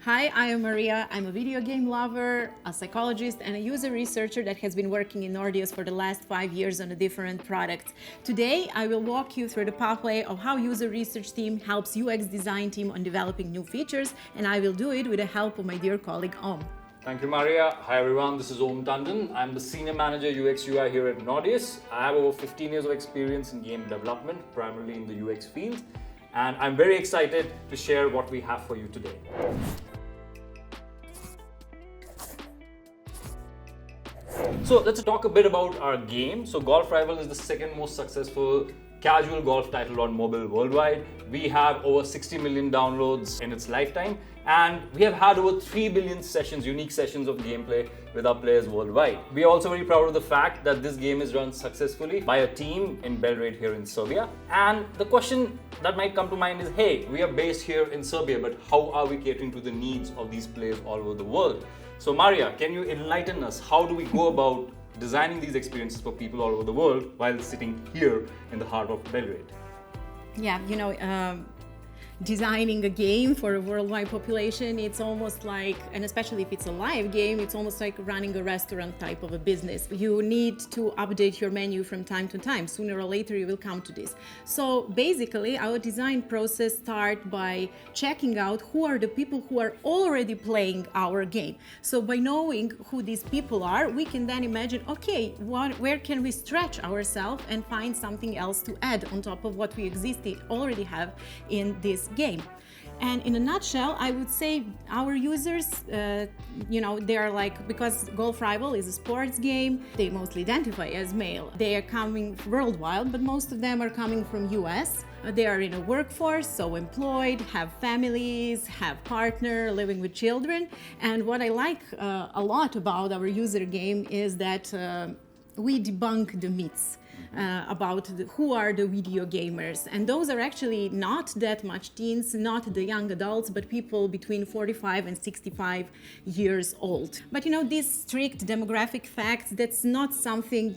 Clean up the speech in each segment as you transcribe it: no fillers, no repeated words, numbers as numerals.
Hi, I am Marija. I'm a video game lover, a psychologist, and a user researcher that has been working in Nordeus for the last 5 years on a different product. Today, I will walk you through the pathway of how user research team helps UX design team on developing new features, and I will do it with the help of my dear colleague Om. Thank you, Marija. Hi, everyone. This is Om Tandon. I'm the Senior Manager UX UI here at Nordeus. I have over 15 years of experience in game development, primarily in the UX field, and I'm very excited to share what we have for you today. So let's talk a bit about our game. So Golf Rival is the second most successful casual golf title on mobile worldwide. We have over 60 million downloads in its lifetime, and we have had over 3 billion sessions, unique sessions of gameplay with our players worldwide. We are also very proud of the fact that this game is run successfully by a team in Belgrade here in Serbia. And the question that might come to mind is, hey, we are based here in Serbia, but how are we catering to the needs of these players all over the world? So Marija, can you enlighten us? How do we go about designing these experiences for people all over the world while sitting here in the heart of Belgrade? Yeah, designing a game for a worldwide population, it's almost like, and especially if it's a live game, it's almost like running a restaurant type of a business. You need to update your menu from time to time. Sooner or later you will come to this. So basically our design process starts by checking out who are the people who are already playing our game. So by knowing who these people are, we can then imagine, okay, where can we stretch ourselves and find something else to add on top of what we already have in this game. And in a nutshell, I would say our users, they are like, because Golf Rival is a sports game, they mostly identify as male. They are coming worldwide, but most of them are coming from US. They are in a workforce, so employed, have families, have partner, living with children. And what I like a lot about our user game is that we debunk the myths. About who are the video gamers, and those are actually not that much teens, not the young adults, but people between 45 and 65 years old. But these strict demographic facts, that's not something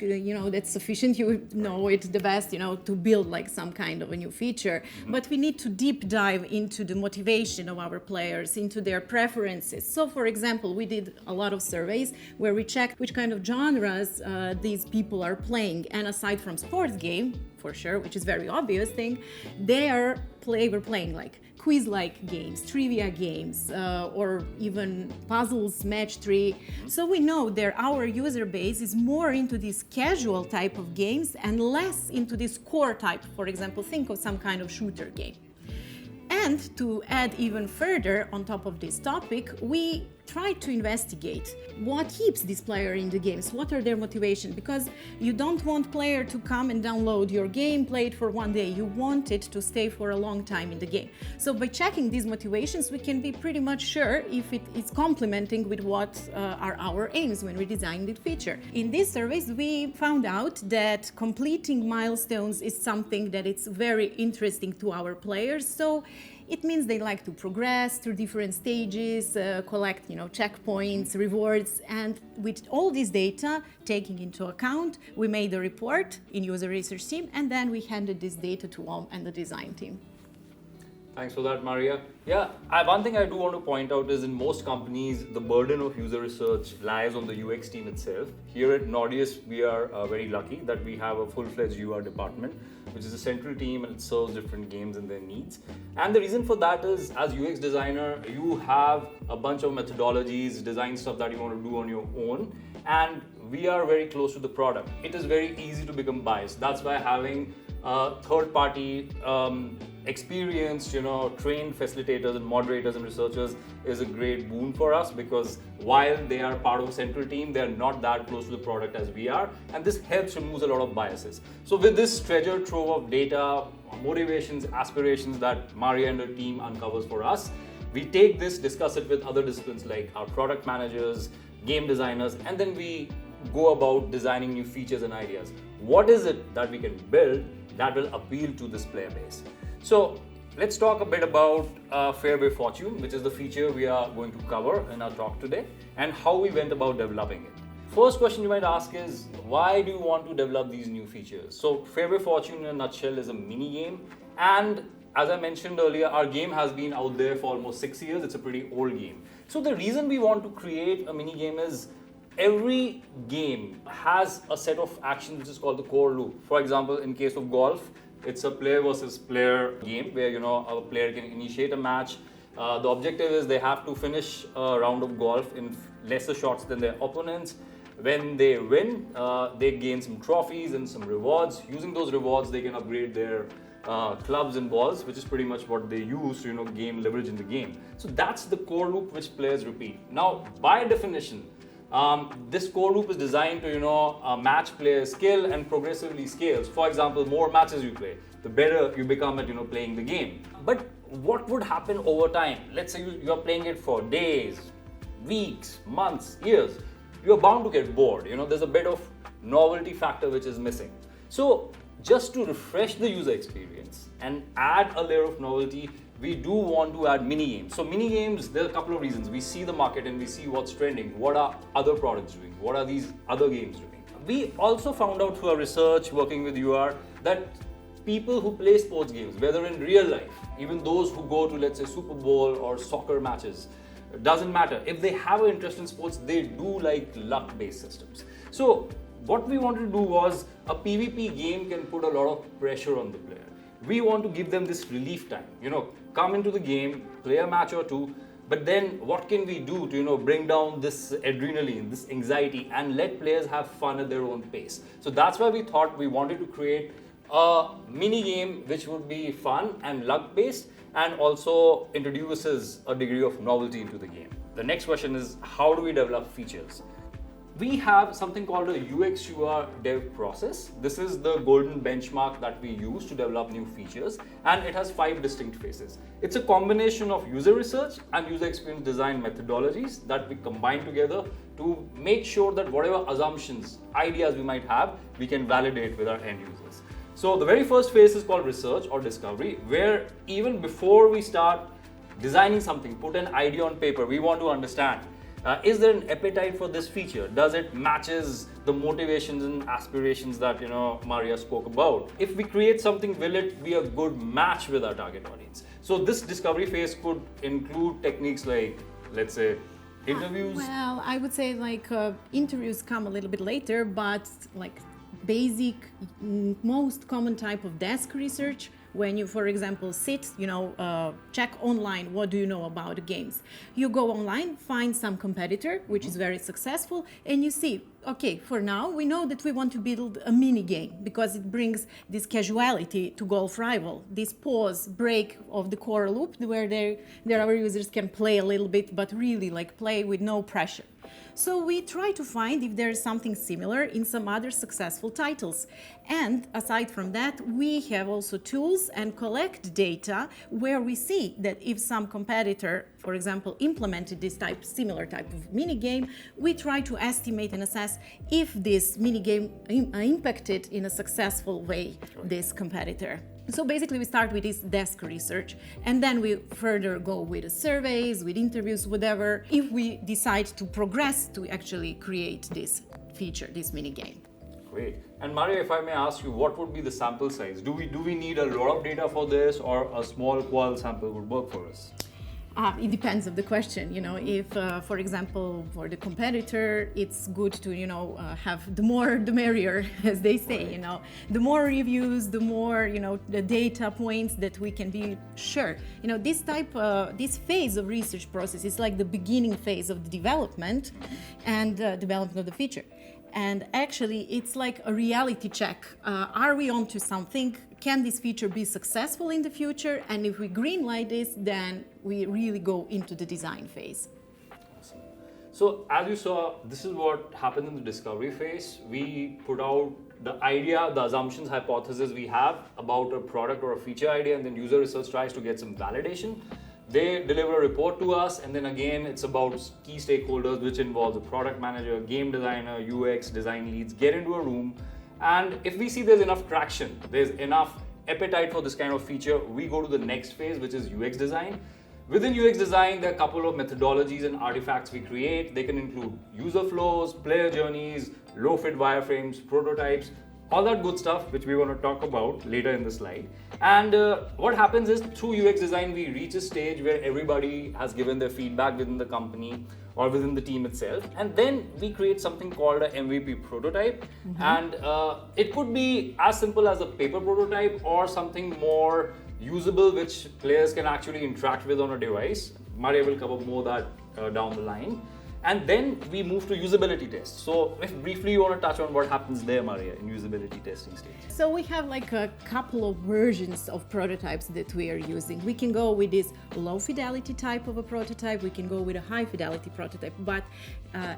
that's sufficient. You know it the best, to build like some kind of a new feature. But we need to deep dive into the motivation of our players, into their preferences. So for example, we did a lot of surveys where we checked which kind of genres these people are playing, and aside from sports game, for sure, which is very obvious thing, they were playing like quiz-like games, trivia games, or even puzzles, match 3. So we know that our user base is more into this casual type of games and less into this core type. For example, think of some kind of shooter game. And to add even further on top of this topic, we try to investigate what keeps this player in the games, what are their motivations, because you don't want player to come and download your game, play it for one day. You want it to stay for a long time in the game. So by checking these motivations, we can be pretty much sure if it is complementing with what are our aims when we design the feature. In these surveys, we found out that completing milestones is something that it's very interesting to our players. So it means they like to progress through different stages, collect, checkpoints, rewards, and with all this data taking into account, we made a report in user research team, and then we handed this data to Om and the design team. Thanks for that, Marija. Yeah, one thing I do want to point out is in most companies, the burden of user research lies on the UX team itself. Here at Nordeus, we are very lucky that we have a full-fledged UR department, which is a central team, and it serves different games and their needs. And the reason for that is, as UX designer, you have a bunch of methodologies, design stuff that you want to do on your own, and we are very close to the product. It is very easy to become biased. That's why having third-party experienced, trained facilitators and moderators and researchers is a great boon for us, because while they are part of a central team, they are not that close to the product as we are, and this helps remove a lot of biases. So with this treasure trove of data, motivations, aspirations that Marija and her team uncovers for us, we take this, discuss it with other disciplines like our product managers, game designers, and then we go about designing new features and ideas. What is it that we can build that will appeal to this player base? So let's talk a bit about Fairway Fortune, which is the feature we are going to cover in our talk today, and how we went about developing it. First question you might ask is, why do you want to develop these new features? So Fairway Fortune in a nutshell is a mini game, and as I mentioned earlier, our game has been out there for almost 6 years. It's a pretty old game. So the reason we want to create a mini game is every game has a set of actions which is called the core loop. For example, in case of golf, it's a player versus player game where a player can initiate a match. The objective is they have to finish a round of golf in lesser shots than their opponents. When they win, they gain some trophies and some rewards. Using those rewards, they can upgrade their clubs and balls, which is pretty much what they use to gain leverage in the game. So that's the core loop which players repeat. Now, by definition, this core loop is designed to match player skill and progressively scales. For example, more matches you play, the better you become at playing the game. But what would happen over time? Let's say you're playing it for days, weeks, months, years. You're bound to get bored. There's a bit of novelty factor which is missing. So just to refresh the user experience and add a layer of novelty, we do want to add mini games. So mini games, there are a couple of reasons. We see the market and we see what's trending. What are other products doing? What are these other games doing? We also found out through our research working with UR that people who play sports games, whether in real life, even those who go to, let's say, Super Bowl or soccer matches, doesn't matter. If they have an interest in sports, they do like luck-based systems. So what we wanted to do was a PvP game can put a lot of pressure on the player. We want to give them this relief time. Come into the game, play a match or two, but then what can we do to bring down this adrenaline, this anxiety, and let players have fun at their own pace? So that's why we thought we wanted to create a mini game which would be fun and luck-based and also introduces a degree of novelty into the game. The next question is, how do we develop features? We have something called a UX UI dev process. This is the golden benchmark that we use to develop new features, and it has 5 distinct phases. It's a combination of user research and user experience design methodologies that we combine together to make sure that whatever assumptions, ideas we might have, we can validate with our end users. So the very first phase is called research or discovery, where even before we start designing something, put an idea on paper, we want to understand, is there an appetite for this feature? Does it matches the motivations and aspirations that Marija spoke about? If we create something, will it be a good match with our target audience? So this discovery phase could include techniques like, let's say, interviews. Well, I would say interviews come a little bit later, but basic, most common type of desk research. When you, for example, sit, check online, what do you know about games? You go online, find some competitor, which is very successful, and you see, okay, for now, we know that we want to build a mini game because it brings this casuality to golf rival, this pause, break of the core loop where our users can play a little bit, but really play with no pressure. So we try to find if there is something similar in some other successful titles. And aside from that, we have also tools and collect data where we see that if some competitor, for example, implemented this similar type of mini game, we try to estimate and assess if this mini game impacted in a successful way this competitor. So basically we start with this desk research and then we further go with surveys, with interviews, whatever, if we decide to progress to actually create this feature, this mini game. Great. And Marija, if I may ask you, what would be the sample size? Do we need a lot of data for this, or a small qual sample would work for us? It depends of the question. If, for example, for the competitor, it's good to, have the more the merrier, as they say. Right. The more reviews, the more, the data points that we can be sure. This phase of research process is like the beginning phase of the development and development of the feature. And actually, it's like a reality check. Are we onto something? Can this feature be successful in the future? And if we greenlight this, then we really go into the design phase. Awesome. So as you saw, this is what happened in the discovery phase. We put out the idea, the assumptions, hypothesis we have about a product or a feature idea, and then user research tries to get some validation. They deliver a report to us, and then again, it's about key stakeholders, which involves a product manager, game designer, UX, design leads, get into a room. And if we see there's enough traction, there's enough appetite for this kind of feature, we go to the next phase, which is UX design. Within UX design, there are a couple of methodologies and artifacts we create. They can include user flows, player journeys, low-fit wireframes, prototypes. all that good stuff which we want to talk about later in the slide. And what happens is through UX design we reach a stage where everybody has given their feedback within the company or within the team itself, and then we create something called a MVP prototype. And it could be as simple as a paper prototype or something more usable which players can actually interact with on a device. Maria will cover more that down the line. And then we move to usability tests. So if briefly you want to touch on what happens there, Maria, in usability testing stage. So we have like a couple of versions of prototypes that we are using. We can go with this low fidelity type of a prototype. We can go with a high fidelity prototype. But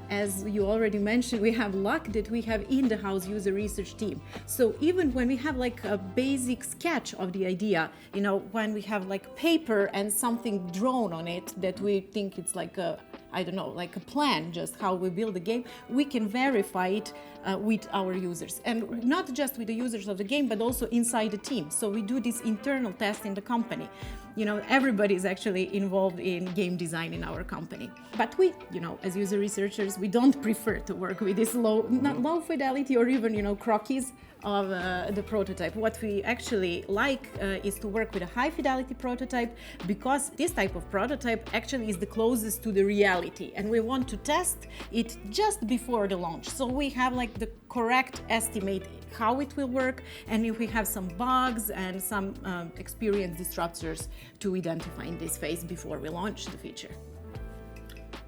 as you already mentioned, we have luck that we have in-the-house user research team. So even when we have like a basic sketch of the idea, you know, when we have like paper and something drawn on it that we think it's like a, I don't know, like a plan, just how we build the game, we can verify it with our users. And not just with the users of the game, but also inside the team. So we do this internal test in the company. You know, everybody is actually involved in game design in our company. But we, you know, as user researchers, we don't prefer to work with this not low fidelity or even, you know, croquis of the prototype. What we actually like is to work with a high fidelity prototype, because this type of prototype actually is the closest to the reality, and we want to test it just before the launch. So we have like the correct estimate how it will work, and if we have some bugs and some experience disruptors to identify in this phase before we launch the feature.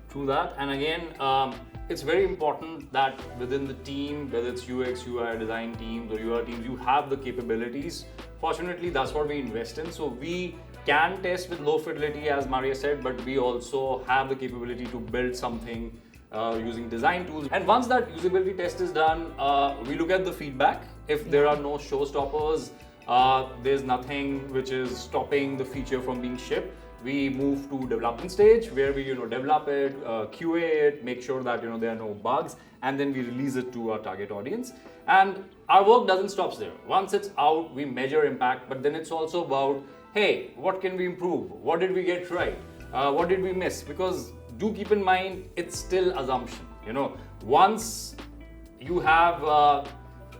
True that. And again, it's very important that within the team, whether it's UX, UI, design teams or UR teams, you have the capabilities. Fortunately, that's what we invest in. So we can test with low fidelity, as Maria said, but we also have the capability to build something using design tools. And once that usability test is done, we look at the feedback. If there are no showstoppers, there's nothing which is stopping the feature from being shipped, we move to development stage where we develop it, QA it, make sure that there are no bugs, and then we release it to our target audience. And our work doesn't stop there. Once it's out, we measure impact, but then it's also about, hey, what can we improve? What did we get right? What did we miss? Because do keep in mind, it's still assumption. Once you have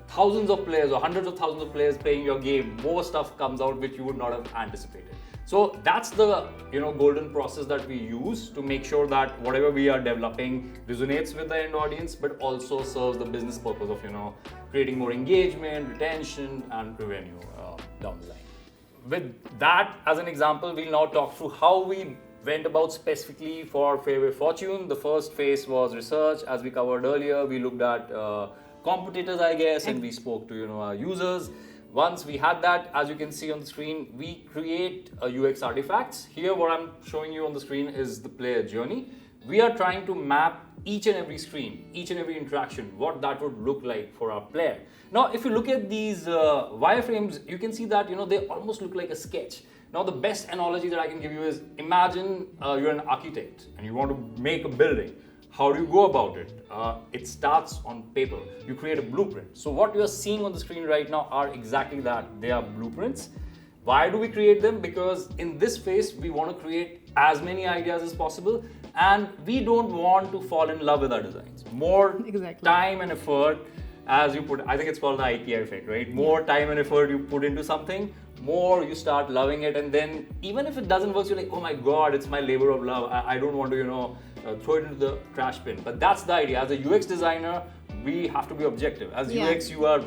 thousands of players or hundreds of thousands of players playing your game, more stuff comes out which you would not have anticipated. So that's the golden process that we use to make sure that whatever we are developing resonates with the end audience, but also serves the business purpose of creating more engagement, retention, and revenue down the line. With that as an example, we'll now talk through how we went about specifically for Fairway Fortune. The first phase was research, as we covered earlier. We looked at competitors, I guess, and we spoke to our users. Once we had that, as you can see on the screen, we create UX artifacts. Here, what I'm showing you on the screen is the player journey. We are trying to map each and every screen, each and every interaction, what that would look like for our player. Now, if you look at these wireframes, you can see that they almost look like a sketch. Now, the best analogy that I can give you is, imagine you're an architect and you want to make a building. How do you go about it? It starts on paper. You create a blueprint. So what you're seeing on the screen right now are exactly that. They are blueprints. Why do we create them? Because in this phase, we want to create as many ideas as possible, and we don't want to fall in love with our designs. More time and effort, as you put, I think it's called the IKEA effect, right? More time and effort you put into something, more you start loving it, and then even if it doesn't work, you're like, oh my God, it's my labor of love. I don't want to, throw it into the trash bin. But that's the idea. As a UX designer, we have to be objective. As UX, you are,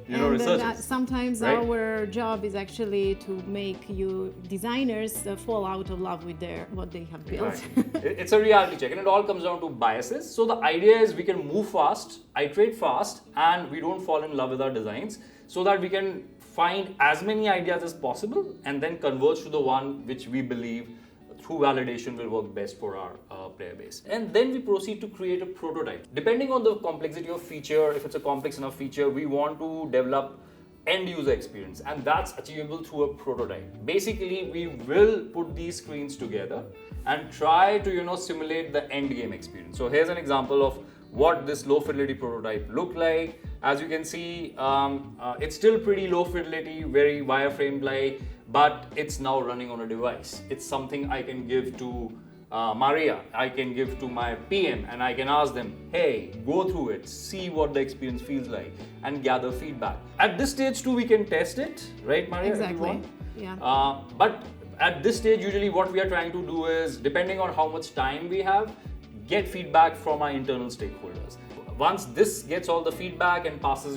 researchers. Sometimes right? Our job is actually to make you designers fall out of love with what they have built. Right. It's a reality check, and it all comes down to biases. So the idea is we can move fast, iterate fast, and we don't fall in love with our designs, so that we can find as many ideas as possible and then converge to the one which we believe through validation will work best for our player base. And then we proceed to create a prototype. Depending on the complexity of feature, if it's a complex enough feature, we want to develop end user experience, and that's achievable through a prototype. Basically, we will put these screens together and try to simulate the end game experience. So here's an example of what this low fidelity prototype looked like. As you can see, it's still pretty low fidelity, very wireframe like, but it's now running on a device. It's something I can give to Marija, I can give to my PM and I can ask them, hey, go through it, see what the experience feels like, and gather feedback. At this stage too, we can test it, right, Marija? Exactly. Yeah. But at this stage, usually what we are trying to do is, depending on how much time we have, get feedback from our internal stakeholders. Once this gets all the feedback and passes,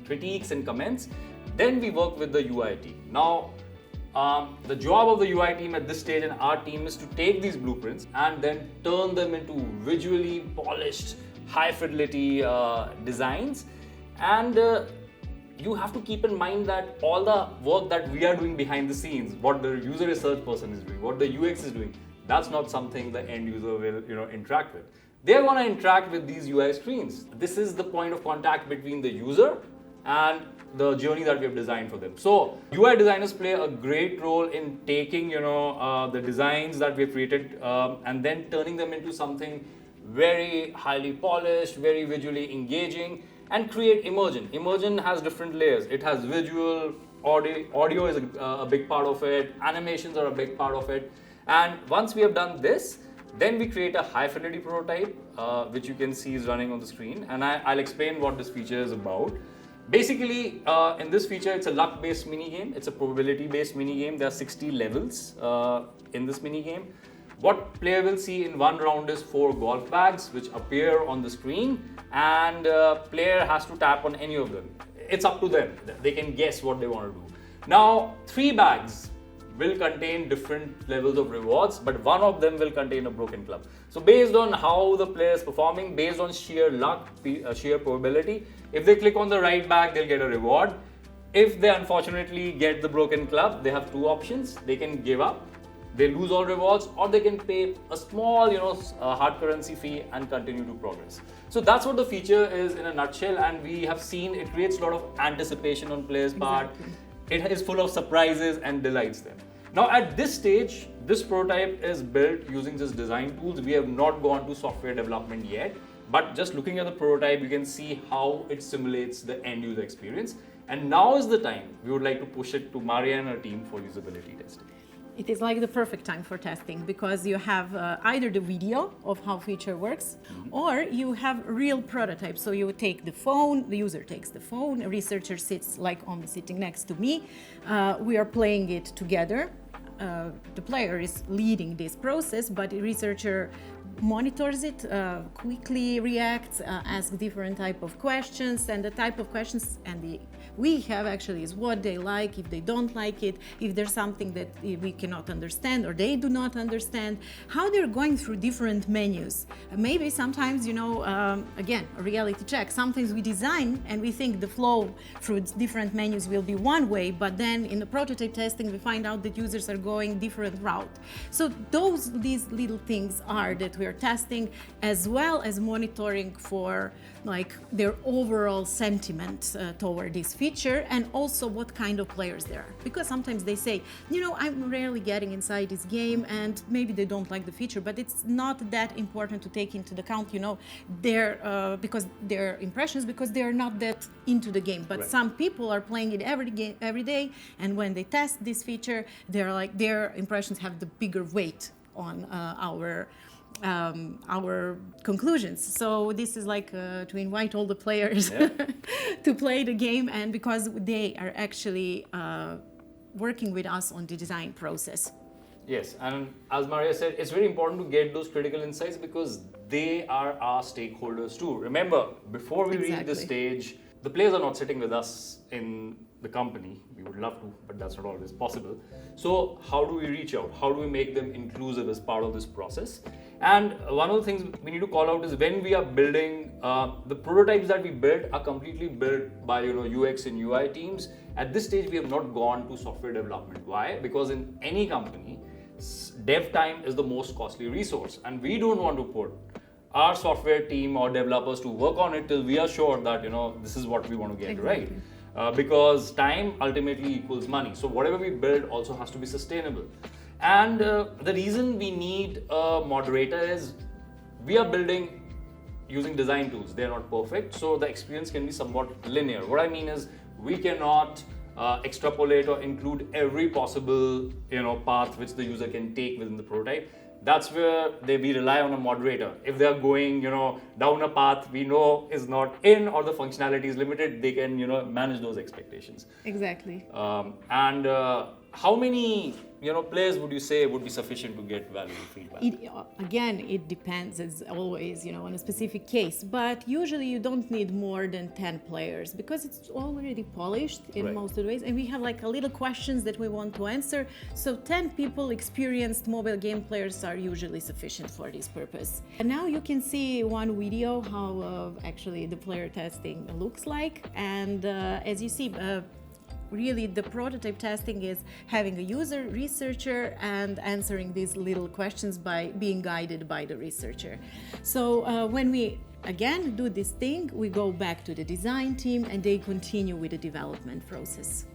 critiques and comments, then we work with the UI team. Now, the job of the UI team at this stage and our team is to take these blueprints and then turn them into visually polished, high fidelity designs. And you have to keep in mind that all the work that we are doing behind the scenes, what the user research person is doing, what the UX is doing, that's not something the end user will interact with. They're going to interact with these UI screens. This is the point of contact between the user and the journey that we have designed for them. So UI designers play a great role in taking the designs that we have created and then turning them into something very highly polished, very visually engaging, and create immersion. Immersion has different layers. It has visual, audio is a big part of it, animations are a big part of it. And once we have done this, then we create a high fidelity prototype, which you can see is running on the screen. And I'll explain what this feature is about. Basically, in this feature, it's a luck-based mini-game. It's a probability-based mini-game. There are 60 levels in this mini-game. What player will see in one round is 4 golf bags, which appear on the screen, and player has to tap on any of them. It's up to them. They can guess what they want to do. Now, 3 bags will contain different levels of rewards, but one of them will contain a broken club. So based on how the player is performing, based on sheer luck, sheer probability, if they click on the right bag, they'll get a reward. If they unfortunately get the broken club, they have 2 options. They can give up, they lose all rewards, or they can pay a small, hard currency fee and continue to progress. So that's what the feature is in a nutshell, and we have seen it creates a lot of anticipation on players' part. It is full of surprises and delights them. Now at this stage, this prototype is built using just design tools. We have not gone to software development yet, but just looking at the prototype, you can see how it simulates the end user experience. And now is the time we would like to push it to Marija and her team for usability testing. It is like the perfect time for testing because you have either the video of how feature works, or you have real prototypes. So you take the phone, the user takes the phone, a researcher sits like sitting next to me. We are playing it together. The player is leading this process, but the researcher monitors it, quickly reacts, asks different type of questions, and the type of questions we have actually is what they like, if they don't like it, if there's something that we cannot understand or they do not understand, how they're going through different menus. Maybe sometimes, again, a reality check. Sometimes we design and we think the flow through different menus will be one way, but then in the prototype testing we find out that users are going different route. So these little things are that we are testing, as well as monitoring for their overall sentiment toward this feature, and also what kind of players there are. Because sometimes they say, I'm rarely getting inside this game, and maybe they don't like the feature, but it's not that important to take into account, because their impressions, because they're not that into the game. But some people are playing it every day, and when they test this feature, their impressions have the bigger weight on our conclusions. So this is to invite all the players to play the game, and because they are actually working with us on the design process. Yes, and as Marija said, it's very important to get those critical insights because they are our stakeholders too. Remember, before we reach this stage, the players are not sitting with us in the company. We would love to, but that's not always possible. So how do we reach out? How do we make them inclusive as part of this process? And one of the things we need to call out is when we are building, the prototypes that we build are completely built by UX and UI teams. At this stage, we have not gone to software development. Why? Because in any company, dev time is the most costly resource, and we don't want to put our software team or developers to work on it till we are sure that this is what we want to get right. Because time ultimately equals money. So whatever we build also has to be sustainable. And the reason we need a moderator is we are building using design tools. They're not perfect, so the experience can be somewhat linear. What I mean is we cannot extrapolate or include every possible path which the user can take within the prototype. that's where we rely on a moderator. If they are going, down a path we know is not in, or the functionality is limited, they can, manage those expectations. Exactly. And how many, players would you say would be sufficient to get valuable feedback? Again, it depends, as always, on a specific case. But usually you don't need more than 10 players because it's already polished in most of the ways. And we have like a little questions that we want to answer. So 10 people, experienced mobile game players, are usually sufficient for this purpose. And now you can see one video how actually the player testing looks like. And as you see, really the prototype testing is having a user, researcher, and answering these little questions by being guided by the researcher. So when we again do this thing, we go back to the design team and they continue with the development process.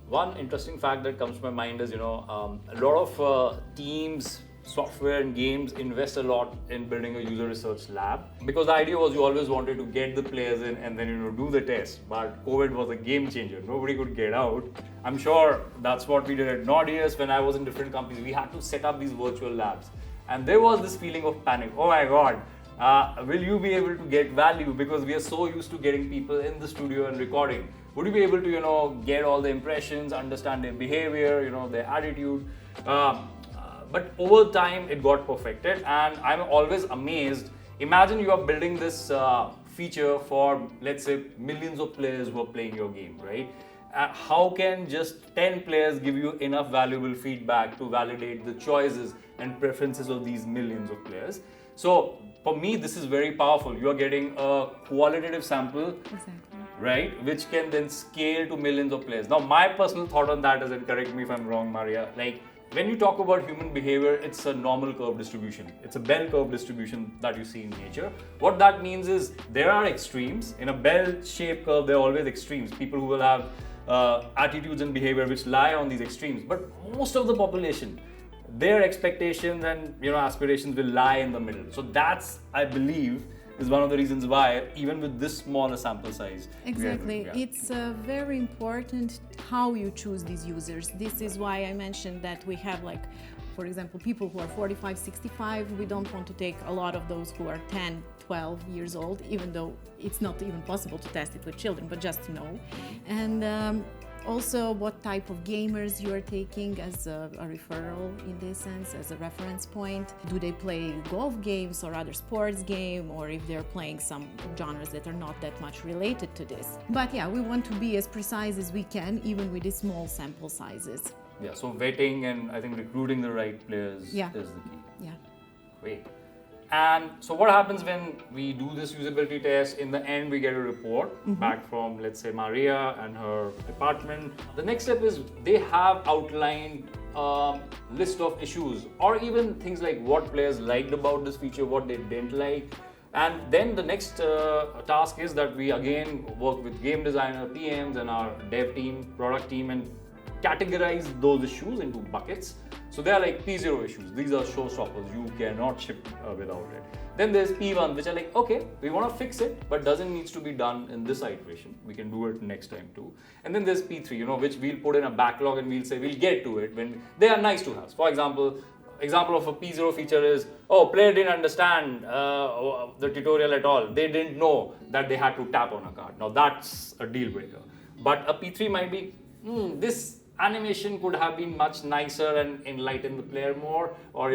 One interesting fact that comes to my mind is, a lot of teams, software and games invest a lot in building a user research lab, because the idea was you always wanted to get the players in and then do the test. But COVID was a game changer. Nobody could get out. I'm sure that's what we did at Nordeus. When I was in different companies, we had to set up these virtual labs, and there was this feeling of panic. Oh my God, will you be able to get value? Because we are so used to getting people in the studio and recording. Would you be able to get all the impressions, understand their behavior, their attitude? But over time, it got perfected, and I'm always amazed. Imagine you are building this feature for, let's say, millions of players who are playing your game, right? How can just 10 players give you enough valuable feedback to validate the choices and preferences of these millions of players? So for me, this is very powerful. You are getting a qualitative sample. Exactly. Right, which can then scale to millions of players. Now, my personal thought on that is, and correct me if I'm wrong, Marija, like when you talk about human behavior, it's a normal curve distribution. It's a bell curve distribution that you see in nature. What that means is there are extremes. In a bell-shaped curve, there are always extremes. People who will have attitudes and behavior which lie on these extremes. But most of the population, their expectations and aspirations will lie in the middle. So that's, I believe, is one of the reasons why, even with this small a sample size. Exactly. It's very important how you choose these users. This is why I mentioned that we have, like, for example, people who are 45, 65. We don't want to take a lot of those who are 10, 12 years old, even though it's not even possible to test it with children, but just to know. And also what type of gamers you are taking as a referral in this sense, as a reference point. Do they play golf games or other sports game, or if they're playing some genres that are not that much related to this. But yeah, we want to be as precise as we can, even with these small sample sizes. Yeah, so vetting and I think recruiting the right players is the key. Yeah. Great. And so what happens when we do this usability test? In the end, we get a report back from, let's say, Marija and her department. The next step is they have outlined a list of issues, or even things like what players liked about this feature, what they didn't like. And then the next task is that we again work with game designer, PMs, and our dev team, product team, and categorize those issues into buckets. So they are like P0 issues. These are showstoppers. You cannot ship without it. Then there's P1, which are like, okay, we want to fix it, but doesn't need to be done in this iteration. We can do it next time too. And then there's P3, which we'll put in a backlog and we'll say we'll get to it when they are nice to have. For example of a P0 feature is, player didn't understand the tutorial at all. They didn't know that they had to tap on a card. Now that's a deal breaker. But a P3 might be, this animation could have been much nicer and enlighten the player more, or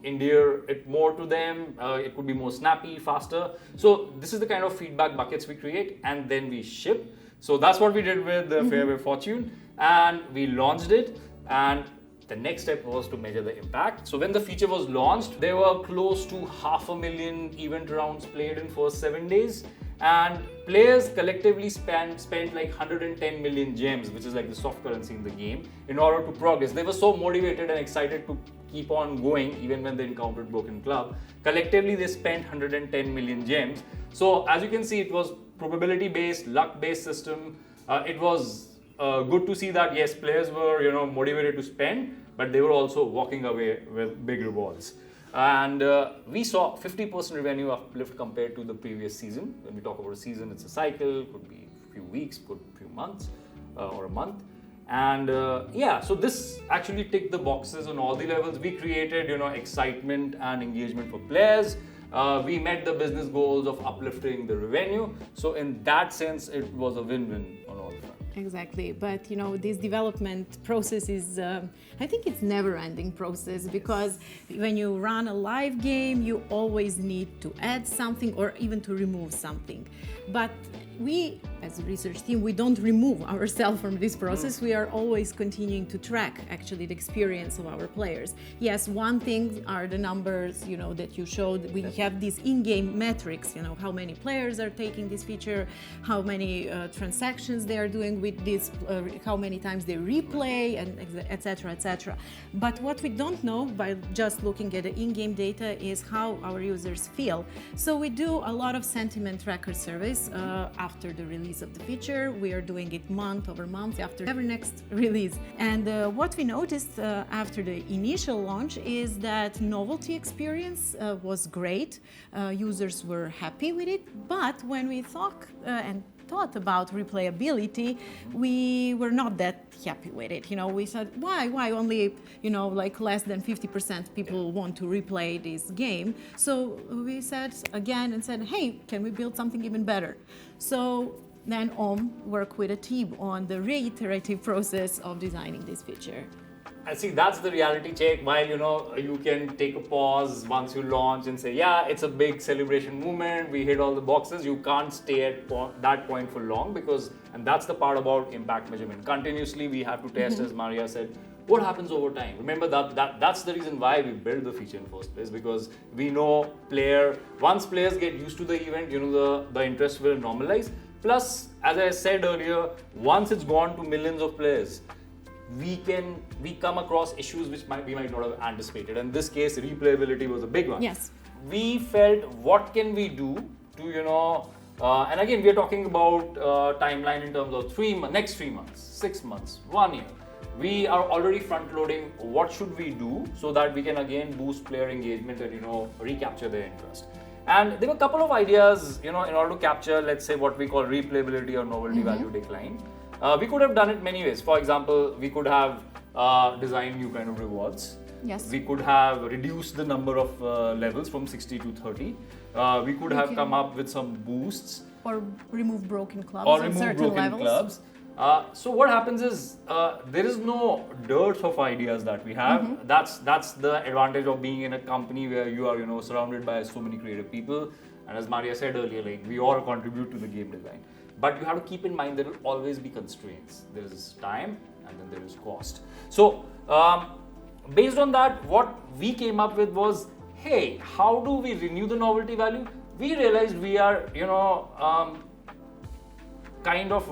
endear it more to them. It could be more snappy, faster. So this is the kind of feedback buckets we create and then we ship. So that's what we did with the Fairway Fortune, and we launched it. And the next step was to measure the impact. So when the feature was launched, there were close to 500,000 event rounds played in first 7 days. And players collectively spent like 110 million gems, which is like the soft currency in the game, in order to progress. They were so motivated and excited to keep on going even when they encountered Broken Club. Collectively, they spent 110 million gems. So as you can see, it was probability-based, luck-based system. It was good to see that, yes, players were motivated to spend, but they were also walking away with big rewards. And we saw 50% revenue uplift compared to the previous season. When we talk about a season, it's a cycle, could be a few weeks, could be a few months or a month. And so this actually ticked the boxes on all the levels. We created, excitement and engagement for players. We met the business goals of uplifting the revenue. So in that sense, it was a win-win on all fronts. Exactly, but this development process is, I think it's never-ending process, because when you run a live game, you always need to add something or even to remove something. But we, as a research team, we don't remove ourselves from this process. We are always continuing to track actually the experience of our players. Yes, one thing are the numbers, that you showed. We have these in-game metrics, how many players are taking this feature, how many transactions they are doing with this, how many times they replay, and etc., etc. But what we don't know by just looking at the in-game data is how our users feel. So we do a lot of sentiment tracker surveys after the release of the feature. We are doing it month over month after every next release. And what we noticed after the initial launch is that novelty experience was great. Users were happy with it, but when we thought about replayability, we were not that happy with it. We said, why only, like less than 50% people want to replay this game? So we said again and said, hey, can we build something even better? So then Om worked with a team on the reiterative process of designing this feature. I see, that's the reality check. While you can take a pause once you launch and say, yeah, it's a big celebration moment, we hit all the boxes. You can't stay at that point for long, and that's the part about impact measurement. Continuously we have to test, as Marija said, what happens over time. Remember that's the reason why we built the feature in the first place, because we know once players get used to the event, the interest will normalize. Plus, as I said earlier, once it's gone to millions of players, we come across issues which we might not have anticipated. In this case, replayability was a big one. Yes. We felt, what can we do to, and again, we are talking about timeline in terms of next 3 months, 6 months, 1 year. We are already front loading what should we do so that we can again boost player engagement and, recapture their interest. And there were a couple of ideas, in order to capture, let's say, what we call replayability or novelty value decline. We could have done it many ways. For example, we could have designed new kind of rewards. Yes. We could have reduced the number of levels from 60 to 30. We could have come up with some boosts. Or remove broken clubs on certain levels. So what happens is there is no dearth of ideas that we have. That's the advantage of being in a company where you are surrounded by so many creative people. And as Marija said earlier, we all contribute to the game design. But you have to keep in mind there will always be constraints. There is time and then there is cost. So based on that, what we came up with was, hey, how do we renew the novelty value? We realized we are, kind of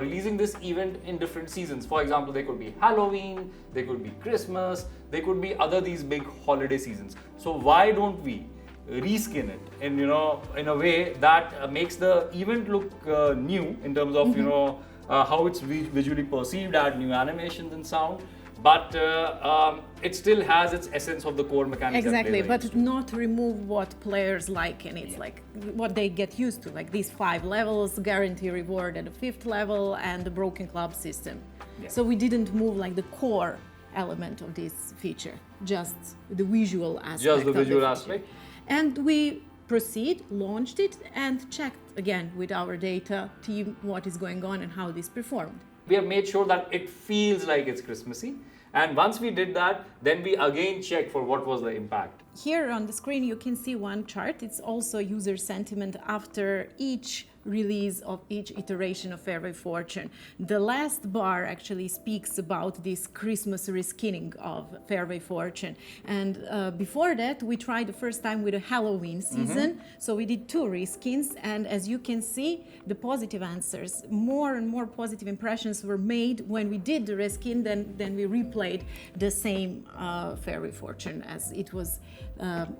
releasing this event in different seasons. For example, there could be Halloween, there could be Christmas, there could be these big holiday seasons. So why don't we reskin it in a way that makes the event look new in terms of how it's visually perceived, add new animations and sound, but it still has its essence of the core mechanics. Exactly, but not remove what players like, and it's like what they get used to, like these 5 levels, guarantee reward at the 5th level, and the broken club system. So we didn't move like the core element of this feature, just the visual aspect. Just the visual aspect. And we launched it, and checked again with our data team what is going on and how this performed. We have made sure that it feels like it's Christmassy. And once we did that, then we again checked for what was the impact. Here on the screen, you can see one chart. It's also user sentiment after each release of each iteration of Fairway Fortune. The last bar actually speaks about this Christmas reskinning of Fairway Fortune. And before that, we tried the first time with a Halloween season. So we did 2 reskins. And as you can see, the positive answers, more and more positive impressions were made when we did the reskin than we replayed the same Fairway Fortune as it was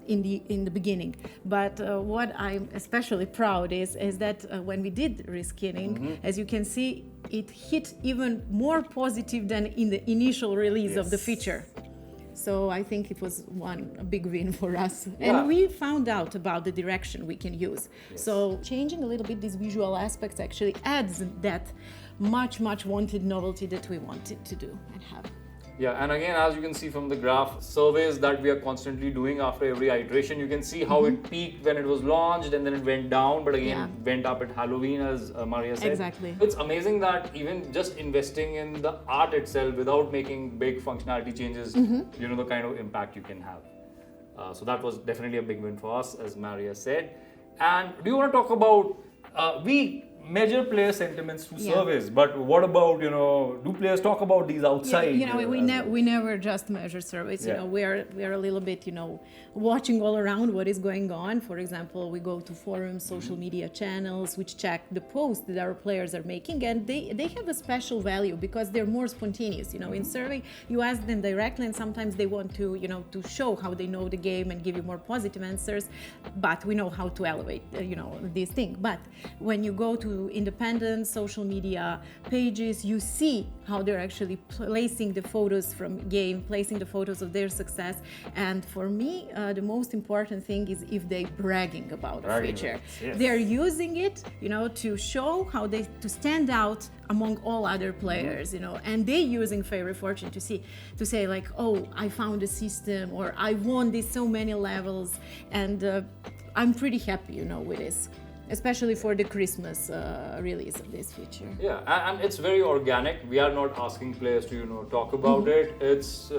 in the beginning. But what I'm especially proud is that when we did reskinning, as you can see, it hit even more positive than in the initial release of the feature. So I think it was a big win for us. And we found out about the direction we can use. So changing a little bit these visual aspects actually adds that much wanted novelty that we wanted to do and have. Yeah, and again, as you can see from the graph, surveys that we are constantly doing after every iteration, you can see how it peaked when it was launched and then it went down, but again went up at Halloween, as Marija said. Exactly. It's amazing that even just investing in the art itself without making big functionality changes, you know, the kind of impact you can have. So that was definitely a big win for us, as Marija said. And do you want to talk about, we measure player sentiments through surveys, but what about, you know, do players talk about these outside? You know, we never just measure surveys. You know, we are a little bit, you know, watching all around what is going on. For example, we go to forums, social media channels, which check the posts that our players are making, and they have a special value because they're more spontaneous. You know, in survey you ask them directly, and sometimes they want to, you know, to show how they know the game and give you more positive answers. But we know how to elevate, you know, this thing. But when you go to independent social media pages, you see how they're actually placing the photos from game, placing the photos of their success. And for me, the most important thing is if they bragging about a feature. Yes. They're using it, you know, to show how they to stand out among all other players, you know, and they using Fairway Fortune to say like, oh, I found a system, or I won this so many levels, and I'm pretty happy, you know, with this. Especially for the Christmas release of this feature. Yeah, and it's very organic. We are not asking players to, you know, talk about it. It's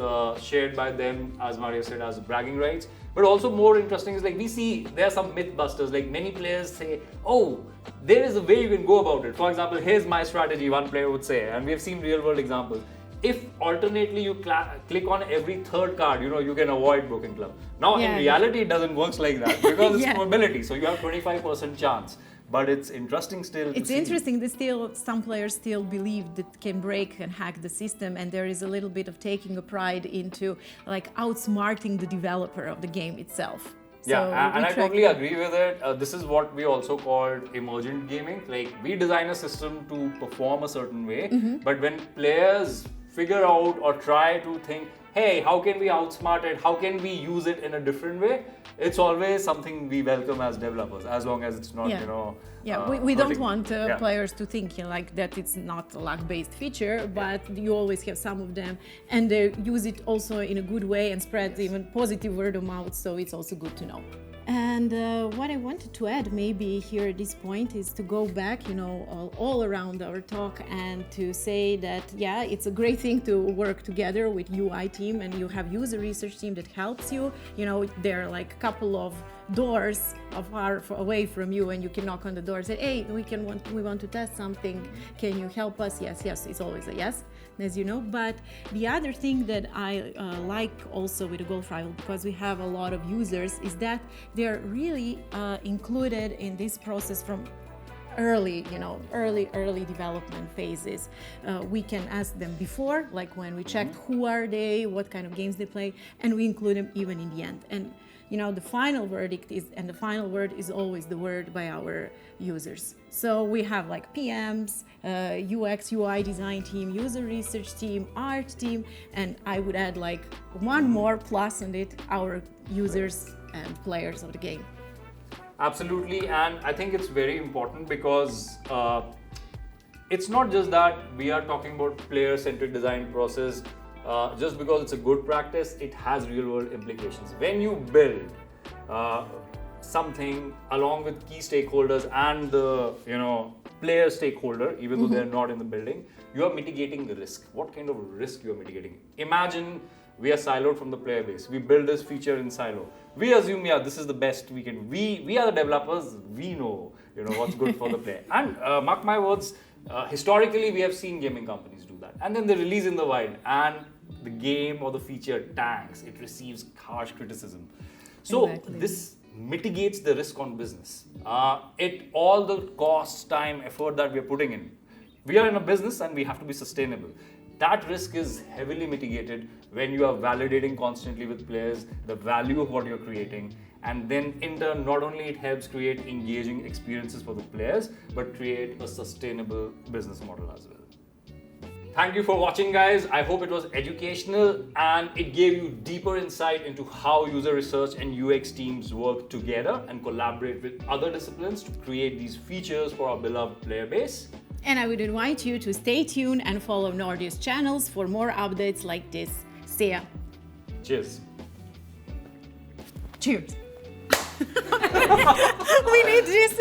shared by them, as Marija said, as bragging rights. But also more interesting is like we see there are some myth busters. Like many players say, oh, there is a way you can go about it. For example, here's my strategy, one player would say, and we have seen real world examples. If alternately you click on every third card, you know, you can avoid Broken Club. Now in reality, it doesn't work like that because it's probability. So you have 25% chance. But it's interesting still. It's interesting that still some players still believe that can break and hack the system, and there is a little bit of taking a pride into like outsmarting the developer of the game itself. Yeah, and I totally agree with it. This is what we also called emergent gaming. Like we design a system to perform a certain way, but when players figure out or try to think, hey, how can we outsmart it? How can we use it in a different way? It's always something we welcome as developers, as long as it's not, you know. Yeah, we don't want players to think like that it's not a luck-based feature, but you always have some of them, and they use it also in a good way and spread even positive word of mouth, so it's also good to know. And what I wanted to add maybe here at this point is to go back, you know, all around our talk and to say that, yeah, it's a great thing to work together with UI team, and you have user research team that helps you. You know, there are like a couple of doors far away from you, and you can knock on the door and say, hey, we want to test something. Can you help us? Yes, it's always a yes, as you know. But the other thing that I like also with the Golf Rival, because we have a lot of users, is that they're really included in this process from early development phases. We can ask them before, like when we checked who are they, what kind of games they play, and we include them even in the end. And you know, the final verdict is, and the final word is always the word by our users. So we have like PMs, UX, UI design team, user research team, art team, and I would add like one more plus on it, our users and players of the game. Absolutely, and I think it's very important because it's not just that we are talking about player-centric design process. Just because it's a good practice, it has real-world implications. When you build something along with key stakeholders and the player stakeholder, even though they're not in the building, you are mitigating the risk. What kind of risk you are mitigating? Imagine we are siloed from the player base. We build this feature in silo. We assume, this is the best we can. We are the developers. We know, what's good for the player. And mark my words, historically we have seen gaming companies do that. And then they release in the wild, and the game or the feature tanks. It receives harsh criticism. So this mitigates the risk on business. All the cost, time, effort that we are putting in. We are in a business and we have to be sustainable. That risk is heavily mitigated when you are validating constantly with players the value of what you're creating, and then in turn, not only it helps create engaging experiences for the players, but create a sustainable business model as well. Thank you for watching, guys. I hope it was educational and it gave you deeper insight into how user research and UX teams work together and collaborate with other disciplines to create these features for our beloved player base. And I would invite you to stay tuned and follow Nordeus channels for more updates like this. See ya. Cheers. Cheers. We need this.